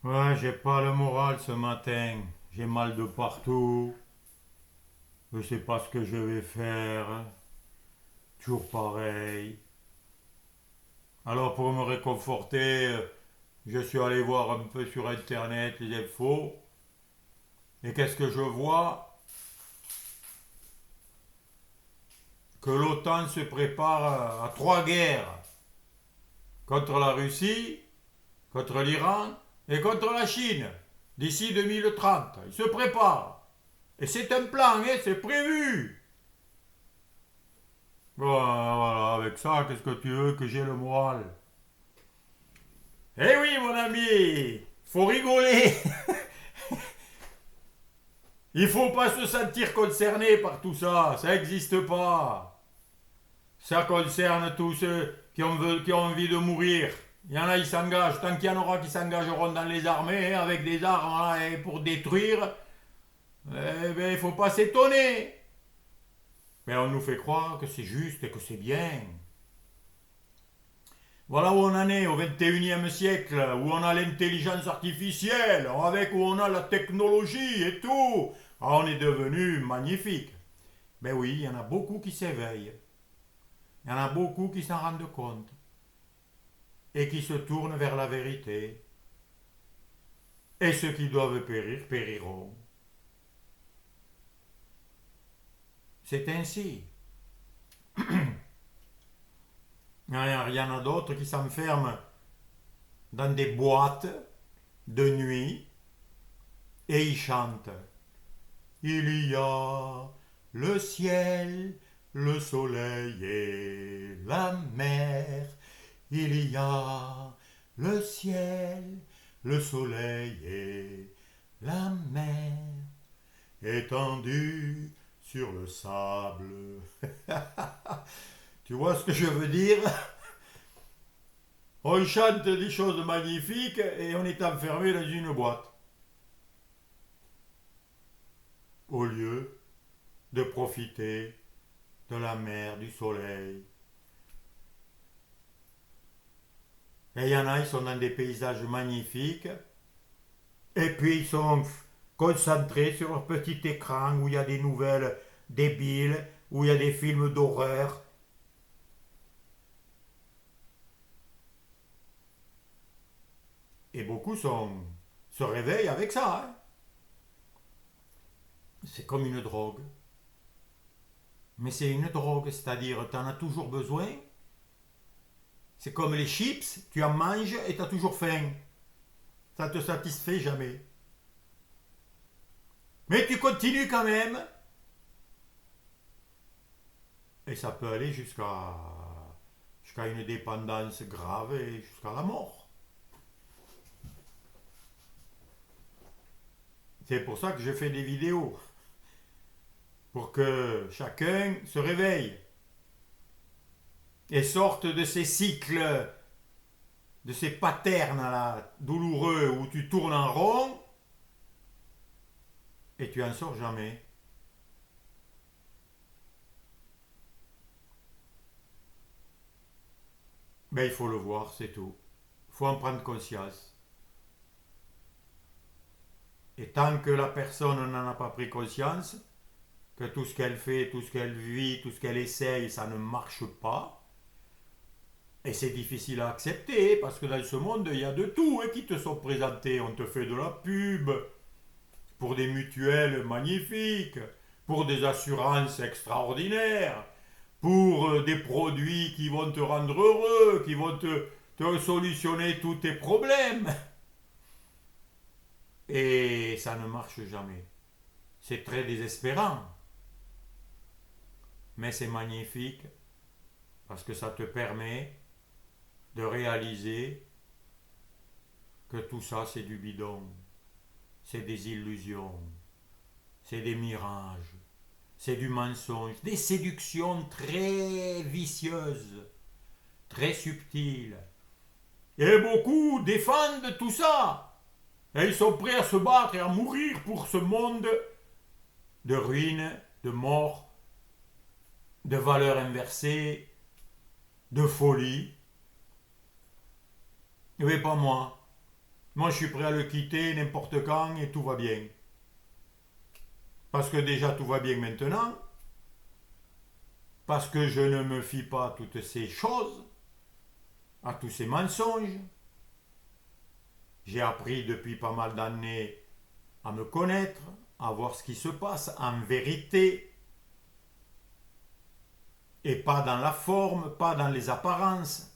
Ouais, j'ai pas le moral ce matin. J'ai mal de partout. Je sais pas ce que je vais faire. Toujours pareil. Alors pour me réconforter, je suis allé voir un peu sur internet les infos. Et qu'est-ce que je vois? Que l'OTAN se prépare à trois guerres. Contre la Russie, contre l'Iran et contre la Chine. D'ici 2030. Ils se préparent. Et c'est un plan, hein, c'est prévu. Bon, voilà, avec ça, qu'est-ce que tu veux que j'ai le moral? Eh oui, mon ami, faut rigoler. Il faut pas se sentir concerné par tout ça, ça n'existe pas. Ça concerne tous ceux qui ont envie de mourir. Il y en a, ils s'engagent. Tant qu'il y en aura qui s'engageront dans les armées, hein, avec des armes hein, et pour détruire, eh ben, il faut pas s'étonner. Mais on nous fait croire que c'est juste et que c'est bien. Voilà où on en est au 21e siècle, où on a l'intelligence artificielle, avec où on a la technologie et tout. Ah, on est devenu magnifique. Mais oui, il y en a beaucoup qui s'éveillent. Il y en a beaucoup qui s'en rendent compte et qui se tournent vers la vérité. Et ceux qui doivent périr périront. C'est ainsi. Il y en a d'autres qui s'enferment dans des boîtes de nuit et ils chantent. Il y a le ciel, le soleil et la mer. Il y a le ciel, le soleil et la mer. Étendue sur le sable. Tu vois ce que je veux dire? On chante des choses magnifiques et on est enfermé dans une boîte. Au lieu de profiter de la mer, du soleil. Et il y en a, ils sont dans des paysages magnifiques. Et puis ils sont concentrés sur leur petit écran où il y a des nouvelles débiles, où il y a des films d'horreur. Et beaucoup se réveillent avec ça. Hein. C'est comme une drogue. Mais c'est une drogue, c'est-à-dire tu en as toujours besoin. C'est comme les chips, tu en manges et tu as toujours faim. Ça te satisfait jamais. Mais tu continues quand même. Et ça peut aller jusqu'à une dépendance grave et jusqu'à la mort. C'est pour ça que je fais des vidéos. Pour que chacun se réveille et sorte de ces cycles, de ces patterns là, douloureux où tu tournes en rond et tu en sors jamais. Mais il faut le voir, c'est tout. Il faut en prendre conscience. Et tant que la personne n'en a pas pris conscience, que tout ce qu'elle fait, tout ce qu'elle vit, tout ce qu'elle essaye, ça ne marche pas, et c'est difficile à accepter, parce que dans ce monde, il y a de tout qui te sont présentés. On te fait de la pub pour des mutuelles magnifiques, pour des assurances extraordinaires, pour des produits qui vont te rendre heureux, qui vont te solutionner tous tes problèmes. Et ça ne marche jamais. C'est très désespérant, mais c'est magnifique parce que ça te permet de réaliser que tout ça c'est du bidon, c'est des illusions, c'est des mirages, c'est du mensonge, des séductions très vicieuses, très subtiles. Et beaucoup défendent tout ça. Et ils sont prêts à se battre et à mourir pour ce monde de ruines, de mort, de valeurs inversées, de folie. Mais pas moi. Moi, je suis prêt à le quitter n'importe quand et tout va bien. Parce que déjà, tout va bien maintenant. Parce que je ne me fie pas à toutes ces choses, à tous ces mensonges. J'ai appris depuis pas mal d'années à me connaître, à voir ce qui se passe en vérité, et pas dans la forme, pas dans les apparences.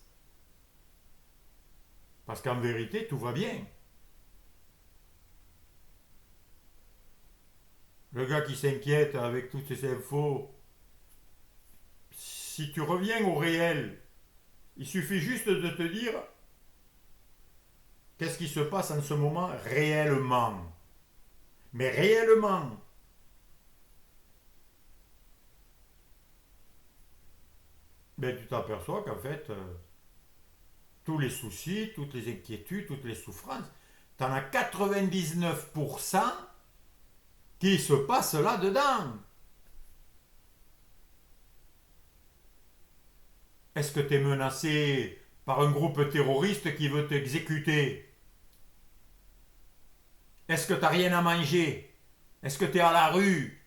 Parce qu'en vérité, tout va bien. Le gars qui s'inquiète avec toutes ces infos, si tu reviens au réel, il suffit juste de te dire qu'est-ce qui se passe en ce moment réellement. Mais réellement, ben, tu t'aperçois qu'en fait, tous les soucis, toutes les inquiétudes, toutes les souffrances, tu en as 99% qui se passent là-dedans. Est-ce que tu es menacé par un groupe terroriste qui veut t'exécuter? Est-ce que tu n'as rien à manger? Est-ce que tu es à la rue?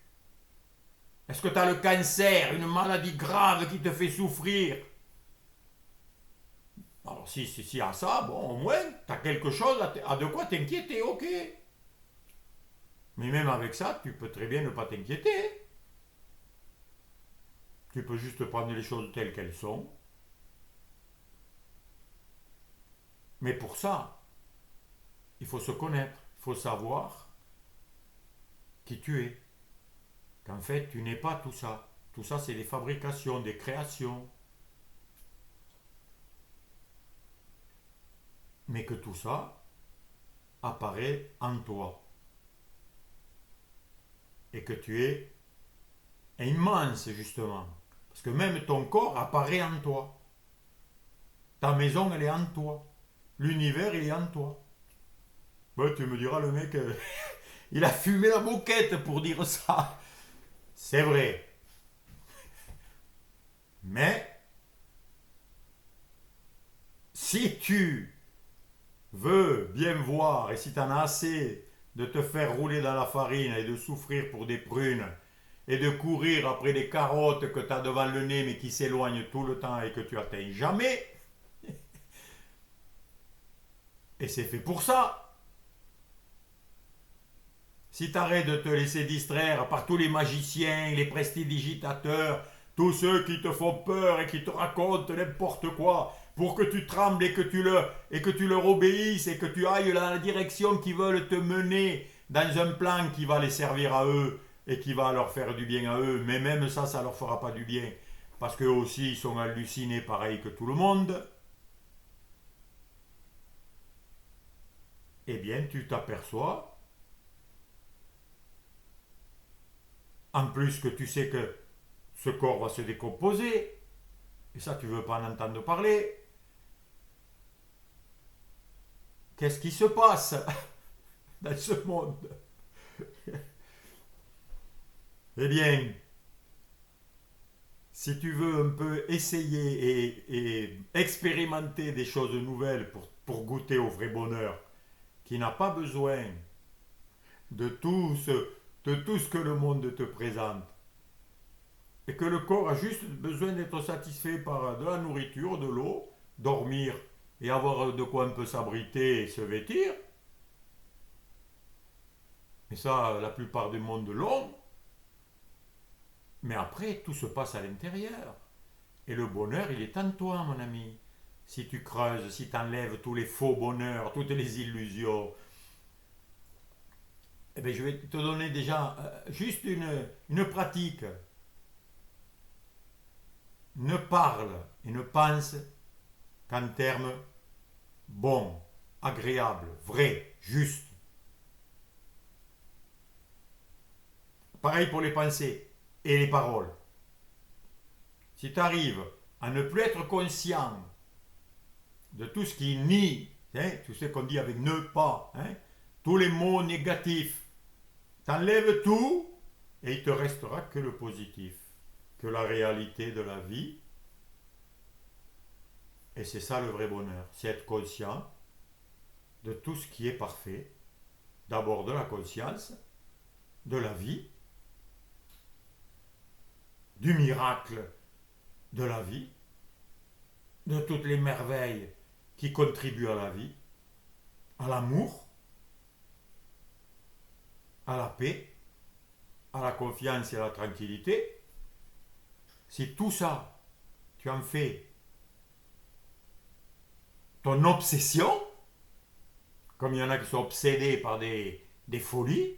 Est-ce que tu as le cancer, une maladie grave qui te fait souffrir? Alors si à ça, bon, au moins, tu as quelque chose à de quoi t'inquiéter, ok. Mais même avec ça, tu peux très bien ne pas t'inquiéter. Tu peux juste prendre les choses telles qu'elles sont. Mais pour ça, il faut se connaître, il faut savoir qui tu es. Qu'en fait, tu n'es pas tout ça. Tout ça, c'est des fabrications, des créations. Mais que tout ça apparaît en toi. Et que tu es immense, justement. Parce que même ton corps apparaît en toi. Ta maison, elle est en toi. L'univers, il est en toi. Ouais, tu me diras, le mec, il a fumé la moquette pour dire ça. C'est vrai. Mais si tu veux bien voir et si tu en as assez de te faire rouler dans la farine et de souffrir pour des prunes et de courir après des carottes que tu as devant le nez mais qui s'éloignent tout le temps et que tu atteins jamais, et c'est fait pour ça. Si tu arrêtes de te laisser distraire par tous les magiciens, les prestidigitateurs, tous ceux qui te font peur et qui te racontent n'importe quoi, pour que tu trembles et que tu leur obéisses et que tu ailles dans la direction qu'ils veulent te mener dans un plan qui va les servir à eux et qui va leur faire du bien à eux, mais même ça, ça leur fera pas du bien, parce qu'eux aussi, ils sont hallucinés pareil que tout le monde, eh bien, tu t'aperçois, en plus que tu sais que ce corps va se décomposer, et ça, tu veux pas en entendre parler. Qu'est-ce qui se passe dans ce monde? Eh bien, si tu veux un peu essayer et expérimenter des choses nouvelles pour goûter au vrai bonheur, qui n'a pas besoin de de tout ce que le monde te présente, et que le corps a juste besoin d'être satisfait par de la nourriture, de l'eau, dormir et avoir de quoi un peu s'abriter et se vêtir, et ça, la plupart du monde l'ont, mais après, tout se passe à l'intérieur. Et le bonheur, il est en toi, mon ami. Si tu creuses, si tu enlèves tous les faux bonheurs, toutes les illusions, eh bien, je vais te donner déjà juste une pratique. Ne parle et ne pense qu'en termes bons, agréables, vrais, justes. Pareil pour les pensées et les paroles. Si tu arrives à ne plus être conscient de tout ce qui nie, hein, tout ce qu'on dit avec ne pas, hein, tous les mots négatifs, t'enlèves tout et il te restera que le positif, que la réalité de la vie. Et c'est ça le vrai bonheur, c'est être conscient de tout ce qui est parfait, d'abord de la conscience, de la vie, du miracle de la vie, de toutes les merveilles qui contribuent à la vie, à l'amour, à la paix, à la confiance et à la tranquillité. Si tout ça, tu en fais ton obsession, comme il y en a qui sont obsédés par des folies,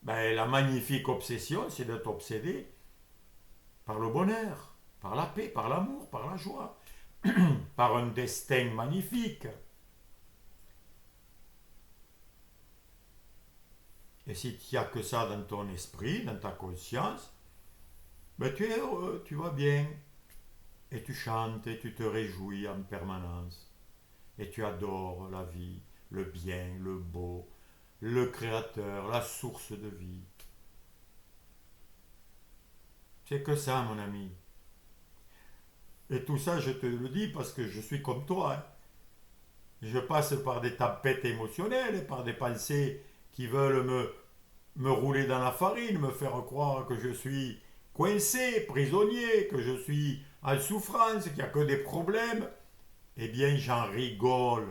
ben, la magnifique obsession, c'est d'être obsédé par le bonheur, par la paix, par l'amour, par la joie, par un destin magnifique. Et si tu n'as que ça dans ton esprit, dans ta conscience, ben tu es heureux, tu vas bien. Et tu chantes et tu te réjouis en permanence. Et tu adores la vie, le bien, le beau, le créateur, la source de vie. C'est que ça, mon ami. Et tout ça, je te le dis parce que je suis comme toi. Hein. Je passe par des tempêtes émotionnelles, par des pensées qui veulent me rouler dans la farine, me faire croire que je suis coincé, prisonnier, que je suis en souffrance, qu'il n'y a que des problèmes. Eh bien, j'en rigole.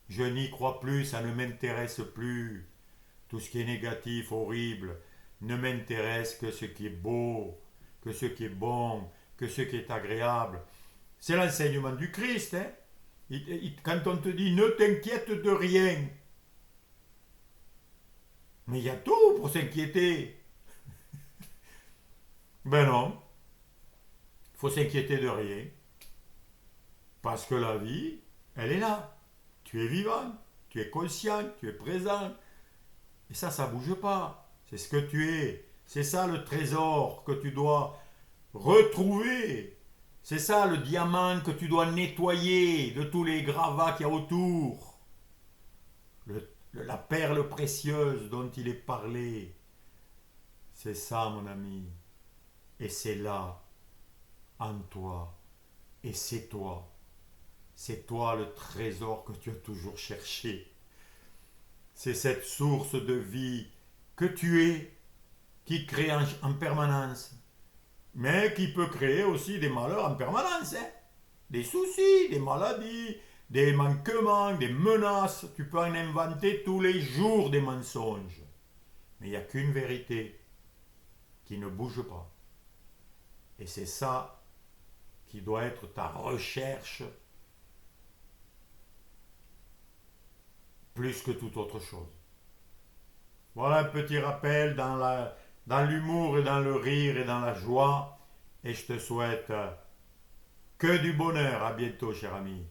Je n'y crois plus, ça ne m'intéresse plus. Tout ce qui est négatif, horrible, ne m'intéresse que ce qui est beau, que ce qui est bon, que ce qui est agréable. C'est l'enseignement du Christ. Hein? Quand on te dit ne t'inquiète de rien, mais il y a tout pour s'inquiéter. Ben non, il faut s'inquiéter de rien. Parce que la vie, elle est là. Tu es vivant, tu es conscient, tu es présent. Et ça ne bouge pas. C'est ce que tu es. C'est ça le trésor que tu dois retrouver. C'est ça le diamant que tu dois nettoyer de tous les gravats qu'il y a autour. La perle précieuse dont il est parlé. C'est ça, mon ami. Et c'est là, en toi. Et c'est toi. C'est toi le trésor que tu as toujours cherché. C'est cette source de vie que tu es, qui crée en permanence, mais qui peut créer aussi des malheurs en permanence. Hein. Des soucis, des maladies, des manquements, des menaces. Tu peux en inventer tous les jours des mensonges. Mais il n'y a qu'une vérité qui ne bouge pas. Et c'est ça qui doit être ta recherche plus que toute autre chose. Voilà un petit rappel dans l'humour et dans le rire et dans la joie. Et je te souhaite que du bonheur. À bientôt, cher ami.